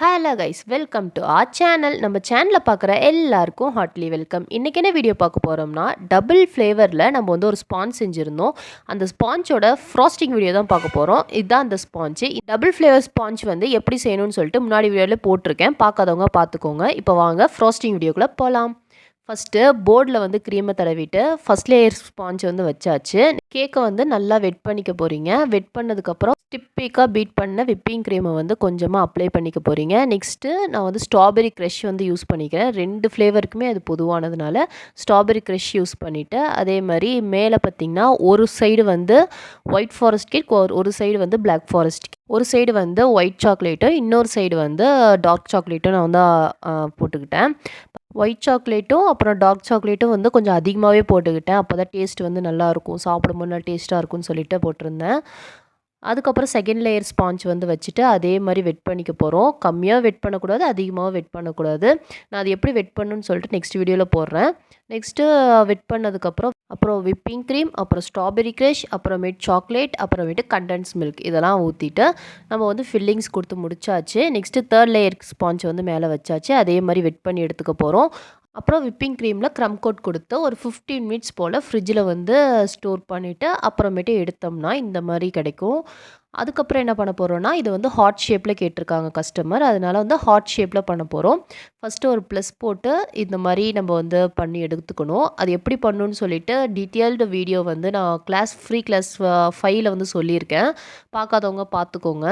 Hello guys, welcome to R channel. நம்ம சேனலில் பார்க்குற எல்லாருக்கும் ஹார்ட்லி வெல்கம். இன்றைக்கி என்ன வீடியோ பார்க்க போகிறோம்னா, டபுள் ஃப்ளேவரில் நம்ம வந்து ஒரு ஸ்பாஞ்ச் செஞ்சுருந்தோம். அந்த ஸ்பாஞ்சோட ஃப்ராஸ்டிங் வீடியோ தான் பார்க்க போகிறோம். இதுதான் அந்த ஸ்பாஞ்சு. டபுள் ஃப்ளேவர் ஸ்பாஞ்ச் வந்து எப்படி செய்யணும்னு சொல்லிட்டு முன்னாடி வீடியோவில் போட்டிருக்கேன். பார்க்காதவங்க பார்த்துக்கோங்க. இப்போ வாங்க ஃப்ராஸ்டிங் வீடியோக்குள்ளே போகலாம். ஃபஸ்ட்டு போர்டில் வந்து க்ரீமை தடவிட்டு ஃபஸ்ட் லேயர் ஸ்பாஞ்ச் வந்து வச்சாச்சு. கேக்கை வந்து நல்லா வெட் பண்ணிக்க போகிறீங்க. வெட் பண்ணதுக்கப்புறம் ஸ்டிப்பிக்காக பீட் பண்ண விப்பிங் க்ரீமை வந்து கொஞ்சமாக அப்ளை பண்ணிக்க போகிறீங்க. நெக்ஸ்ட்டு நான் வந்து ஸ்ட்ராபெரி க்ரஷ் வந்து யூஸ் பண்ணிக்கிறேன். 2 ஃப்ளேவருக்குமே அது பொதுவானதுனால ஸ்ட்ராபெரி க்ரஷ் யூஸ் பண்ணிவிட்டு, அதே மாதிரி மேலே பார்த்திங்கன்னா ஒரு சைடு வந்து ஒயிட் ஃபாரஸ்ட் கேக், ஒரு சைடு வந்து பிளாக் ஃபாரஸ்ட் கேக், ஒரு சைடு வந்து ஒயிட் சாக்லேட்டும் இன்னொரு சைடு வந்து டார்க் சாக்லேட்டும் நான் வந்து போட்டுக்கிட்டேன். ஒயிட் சாக்லேட்டும் அப்புறம் டார்க் சாக்லேட்டும் வந்து கொஞ்சம் அதிகமாகவே போட்டுக்கிட்டேன். அப்போ தான் டேஸ்ட் வந்து நல்லாயிருக்கும், சாப்பிடும்போது நல்லா டேஸ்ட்டாக இருக்கும்னு சொல்லிட்டு போட்டிருந்தேன். அதுக்கப்புறம் செகண்ட் லேயர் ஸ்பாஞ்ச் வந்து வச்சுட்டு அதே மாதிரி வெட் பண்ணிக்க போகிறோம். கம்மியாக வெட் பண்ணக்கூடாது, அதிகமாக வெட் பண்ணக்கூடாது. நான் அது எப்படி வெட் பண்ணணும்னு சொல்லிட்டு நெக்ஸ்ட் வீடியோவில் போடுறேன். நெக்ஸ்ட்டு வெட் பண்ணதுக்கப்புறம் விப்பிங் க்ரீம், அப்புறம் ஸ்ட்ராபெரி க்ரஷ், அப்புறமேட்டு சாக்லேட், அப்புறமேட்டு கண்டென்ஸ் மில்க் இதெல்லாம் ஊற்றிட்டு நம்ம வந்து ஃபில்லிங்ஸ் கொடுத்து முடிச்சாச்சு. நெக்ஸ்ட்டு தேர்ட் லேயர் ஸ்பாஞ்ச் வந்து மேலே வச்சாச்சு. அதே மாதிரி வெட் பண்ணி எடுத்துக்க போகிறோம். அப்புறம் விப்பிங் க்ரீமில் க்ரம் கோட் கொடுத்து ஒரு 15 மினிட்ஸ் போல் ஃப்ரிட்ஜில் வந்து ஸ்டோர் பண்ணிவிட்டு அப்புறமேட்டு எடுத்தோம்னா இந்த மாதிரி கிடைக்கும். அதுக்கப்புறம் என்ன பண்ண போகிறோன்னா, இது வந்து ஹார்ட் ஷேப்பில் கேட்டிருக்காங்க கஸ்டமர், அதனால் வந்து ஹார்ட் ஷேப்பில் பண்ண போகிறோம். ஃபஸ்ட்டு ஒரு ப்ளஸ் போட்டு இந்த மாதிரி நம்ம வந்து பண்ணி எடுத்துக்கணும். அது எப்படி பண்ணணும்னு சொல்லிட்டு டீட்டெயில்டு வீடியோ வந்து நான் ஃப்ரீ கிளாஸ் 5ல் வந்து சொல்லியிருக்கேன். பார்க்காதவங்க பார்த்துக்கோங்க.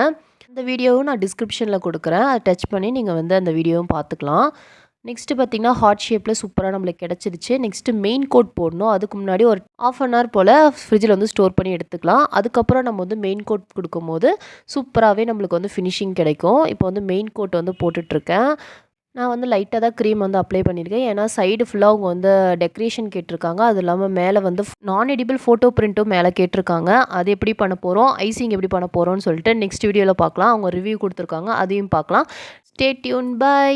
இந்த வீடியோவும் நான் டிஸ்கிரிப்ஷனில் கொடுக்குறேன். அதை டச் பண்ணி நீங்கள் வந்து அந்த வீடியோவும் பார்த்துக்கலாம். நெக்ஸ்ட்டு பார்த்திங்கன்னா ஹார்ட் ஷேப்பில் சூப்பராக நம்மளுக்கு கிடச்சிருச்சு. நெக்ஸ்ட்டு மெயின் கோட் போடணும். அதுக்கு முன்னாடி ஒரு ½ அன் ஹவர் போல் ஃப்ரிட்ஜில் வந்து ஸ்டோர் பண்ணி எடுத்துக்கலாம். அதுக்கப்புறம் நம்ம வந்து மெயின் கோட் கொடுக்கும்போது சூப்பராகவே நம்மளுக்கு வந்து ஃபினிஷிங் கிடைக்கும். இப்போ வந்து மெயின் கோட் வந்து போட்டுட்ருக்கேன். நான் வந்து லைட்டாக தான் க்ரீம் வந்து அப்ளை பண்ணியிருக்கேன். ஏன்னா சைடு ஃபுல்லாக அவங்க வந்து டெக்கரேஷன் கேட்டிருக்காங்க. அது இல்லாமல் மேலே வந்து நான் எடிபிள் ஃபோட்டோ பிரிண்ட்டும் மேலே கேட்டிருக்காங்க. அது எப்படி பண்ண போகிறோம், ஐசிங் எப்படி பண்ண போகிறோம்னு சொல்லிட்டு நெக்ஸ்ட் வீடியோவில் பார்க்கலாம். அவங்க ரிவ்யூ கொடுத்துருக்காங்க, அதையும் பார்க்கலாம். Stay tune, by.